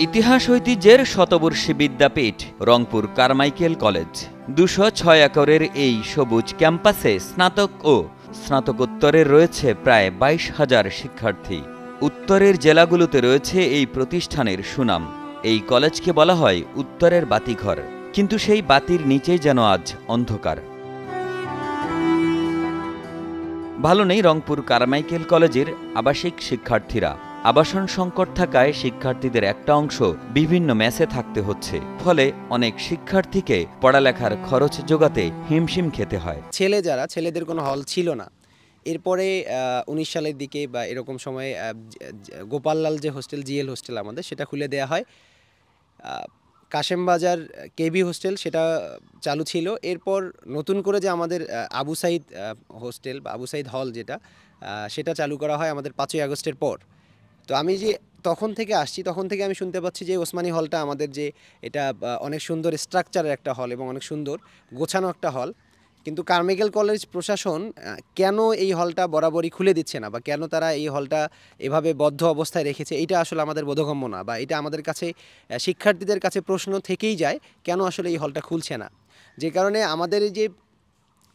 ইতিহাস ঐতিহ্যের শতবর্ষী বিদ্যাপীঠ Rangpur Carmichael college ২০৬ একরের এই সবুজ ক্যাম্পাসে স্নাতক ও স্নাতকোত্তরের রয়েছে প্রায় ২২,০০০ শিক্ষার্থী। উত্তরের জেলাগুলোতে রয়েছে এই প্রতিষ্ঠানের সুনাম। এই কলেজকে বলা হয় উত্তরের বাতিঘর, কিন্তু সেই বাতির নিচেই যেন আজ অন্ধকার। ভালো নেই রংপুর কারমাইকেল কলেজের আবাসিক শিক্ষার্থীরা। আবাসন সংকট থাকায় শিক্ষার্থীদের একটা অংশ বিভিন্ন মেসে থাকতে হচ্ছে, ফলে অনেক শিক্ষার্থীকে পড়ালেখার খরচ জোগাতে হিমশিম খেতে হয়। ছেলেদের কোনো হল ছিল না। এরপরে ১৯ সালের দিকে বা এরকম সময়ে গোপাললাল যে হোস্টেল, জিএল হোস্টেল আমাদের, সেটা খুলে দেওয়া হয়। কাশেমবাজার কেবি হোস্টেল সেটা চালু ছিল। এরপর নতুন করে যে আমাদের আবু সাইদ হোস্টেল বা আবু সাইদ হল সেটা চালু করা হয় আমাদের ৫ই আগস্টের পর। তো আমি যে তখন থেকে আসছি, তখন থেকে আমি শুনতে পাচ্ছি যে ওসমানী হলটা আমাদের যে এটা অনেক সুন্দর স্ট্রাকচারের একটা হল এবং অনেক সুন্দর গোছানো একটা হল, কিন্তু কারমাইকেল কলেজ প্রশাসন কেন এই হলটা বরাবরই খুলে দিচ্ছে না বা কেন তারা এই হলটা এভাবে বদ্ধ অবস্থায় রেখেছে, এটা আসলে আমাদের বোধগম্য না, বা এটা আমাদের কাছে শিক্ষার্থীদের কাছে প্রশ্ন থেকেই যায় কেন আসলে এই হলটা খুলছে না। যে কারণে আমাদের এই যে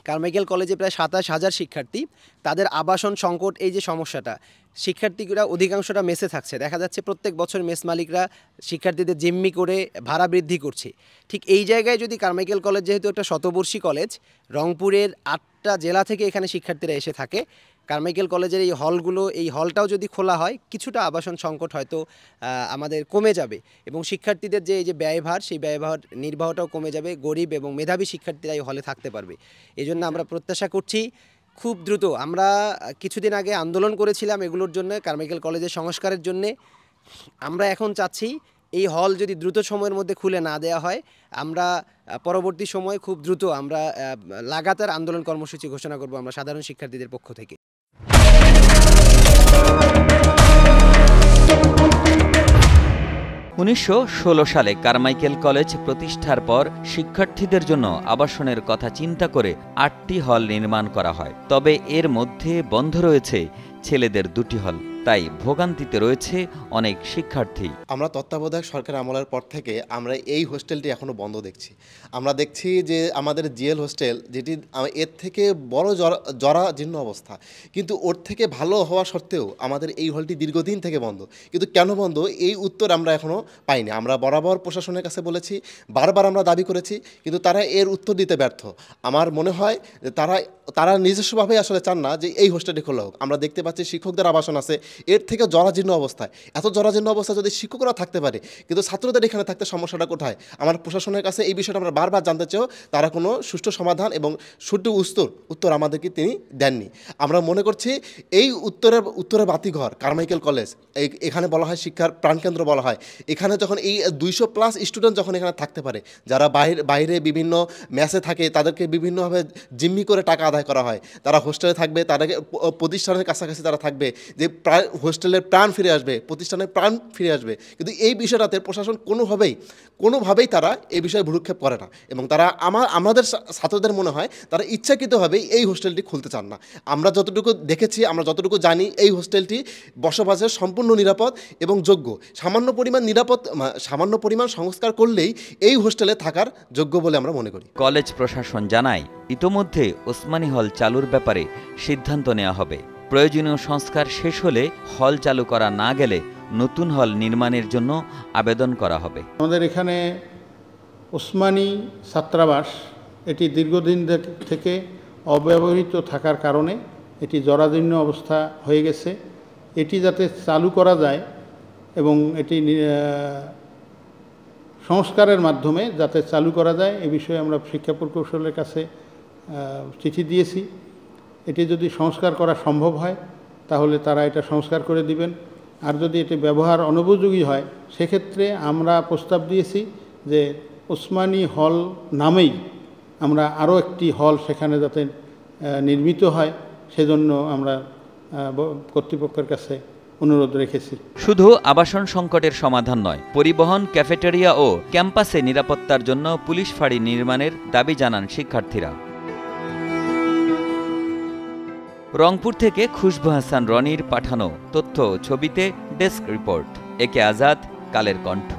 কারমাইকেল কলেজে প্রায় ২৭,০০০ শিক্ষার্থী, তাদের আবাসন সংকট, এই যে সমস্যাটা, শিক্ষার্থীরা অধিকাংশটা মেসে থাকছে। দেখা যাচ্ছে প্রত্যেক বছর মেস মালিকরা শিক্ষার্থীদের জিম্মি করে ভাড়া বৃদ্ধি করছে। ঠিক এই জায়গায় যদি কারমাইকেল কলেজ, যেহেতু একটা শতবর্ষী কলেজ, রংপুরের ৮টা জেলা থেকে এখানে শিক্ষার্থীরা এসে থাকে, কারমাইকেল কলেজের এই হলটাও যদি খোলা হয়, কিছুটা আবাসন সংকট হয়তো আমাদের কমে যাবে এবং শিক্ষার্থীদের যে এই যে ব্যয়ভার, সেই ব্যয়ভার নির্বাহটাও কমে যাবে। গরিব এবং মেধাবী শিক্ষার্থীরা এই হলে থাকতে পারবে। এই জন্য আমরা প্রত্যাশা করছি খুব দ্রুত, আমরা কিছুদিন আগে আন্দোলন করেছিলাম এগুলোর জন্য, কারমাইকেল কলেজের সংস্কারের জন্যে। আমরা এখন চাচ্ছি এই হল যদি দ্রুত সময়ের মধ্যে খুলে না দেওয়া হয়, আমরা পরবর্তী সময়ে খুব দ্রুত আমরা লাগাতার আন্দোলন কর্মসূচি ঘোষণা করব আমরা সাধারণ শিক্ষার্থীদের পক্ষ থেকে। ১৯১৬ সালে কারমাইকেল কলেজ প্রতিষ্ঠার পর শিক্ষার্থীদের জন্য আবাসনের কথা চিন্তা করে ৮টি হল নির্মাণ করা হয়। তবে এর মধ্যে বন্ধ রয়েছে ছেলেদের ২টি হল, তাই ভোগান্তিতে রয়েছে অনেক শিক্ষার্থী। আমরা তত্ত্বাবধায়ক সরকার আমলের পর থেকে আমরা এই হোস্টেলটি এখনও বন্ধ দেখছি। আমরা দেখছি যে আমাদের জিএল হোস্টেল, যেটি এর থেকে বড় জরাজীর্ণ অবস্থা, কিন্তু ওর থেকে ভালো হওয়া সত্ত্বেও আমাদের এই হলটি দীর্ঘদিন থেকে বন্ধ। কিন্তু কেন বন্ধ, এই উত্তর আমরা এখনও পাইনি। আমরা বরাবর প্রশাসনের কাছে বলেছি, বারবার আমরা দাবি করেছি, কিন্তু তারা এর উত্তর দিতে ব্যর্থ। আমার মনে হয় যে তারা নিজস্বভাবেই আসলে চান না যে এই হোস্টেলটি খোলা হোক। আমরা দেখতে পাচ্ছি শিক্ষকদের আবাসন আছে এর থেকে জরাজীর্ণ অবস্থায়। এত জরাজীর্ণ অবস্থায় যদি শিক্ষকরা থাকতে পারে, কিন্তু ছাত্রদের এখানে থাকতে সমস্যাটা কোথায়? আমার প্রশাসনের কাছে এই বিষয়টা আমরা বারবার জানতে চাও, তারা কোনো সুষ্ঠু সমাধান এবং সঠিক উত্তর আমাদেরকে তিনি দেননি। আমরা মনে করছি এই উত্তরের বাতিঘর কারমাইকেল কলেজ, এখানে বলা হয় শিক্ষার প্রাণকেন্দ্র বলা হয়। এখানে যখন এই ২০০+ স্টুডেন্ট যখন এখানে থাকতে পারে, যারা বাইরে বিভিন্ন মেসে থাকে, তাদেরকে বিভিন্নভাবে জিম্মি করে টাকা আদায় করা হয়, তারা হোস্টেলে থাকবে, তাদেরকে প্রতিষ্ঠানের কাছাকাছি তারা থাকবে, যে হোস্টেলের প্রাণ ফিরে আসবে, প্রতিষ্ঠানের প্রাণ ফিরে আসবে। কিন্তু এই বিষয়টাতে প্রশাসন কোনোভাবেই তারা এই বিষয়ে ভ্রুক্ষেপ করে না, এবং তারা আমাদের ছাত্রদের মনে হয় তারা ইচ্ছাকৃতভাবে এই হোস্টেলটি খুলতে চান না। আমরা যতটুকু দেখেছি, আমরা যতটুকু জানি, এই হোস্টেলটি বসবাসের সম্পূর্ণ নিরাপদ এবং যোগ্য। সামান্য পরিমাণ সংস্কার করলেই এই হোস্টেলে থাকার যোগ্য বলে আমরা মনে করি। কলেজ প্রশাসন জানায়, ইতোমধ্যে ওসমানী হল চালুর ব্যাপারে সিদ্ধান্ত নেওয়া হবে। প্রয়োজনীয় সংস্কার শেষ হলে হল চালু করা না গেলে নতুন হল নির্মাণের জন্য আবেদন করা হবে। আমাদের এখানে ওসমানী ছাত্রাবাস, এটি দীর্ঘদিন থেকে অব্যবহৃত থাকার কারণে এটি জরাজীর্ণ অবস্থা হয়ে গেছে। এটি যাতে চালু করা যায় এবং এটি সংস্কারের মাধ্যমে যাতে চালু করা যায়, এ বিষয়ে আমরা শিক্ষা প্রকৌশলের কাছে চিঠি দিয়েছি। এটি যদি সংস্কার করা সম্ভব হয় তাহলে তারা এটা সংস্কার করে দিবেন, আর যদি এটি ব্যবহার অনুপযোগী হয় সেক্ষেত্রে আমরা প্রস্তাব দিয়েছি যে ওসমানী হল নামেই আমরা আরও একটি হল সেখানে যাতে নির্মিত হয়, সেজন্য আমরা কর্তৃপক্ষের কাছে অনুরোধ রেখেছি। শুধু আবাসন সংকটের সমাধান নয়, পরিবহন, ক্যাফেটেরিয়া ও ক্যাম্পাসে নিরাপত্তার জন্য পুলিশ ফাঁড়ি নির্মাণের দাবি জানান শিক্ষার্থীরা। রংপুর থেকে খুশবু হাসান রনির পাঠানো তথ্য ছবিতে ডেস্ক রিপোর্ট। একে আজাদ, কালের কণ্ঠ।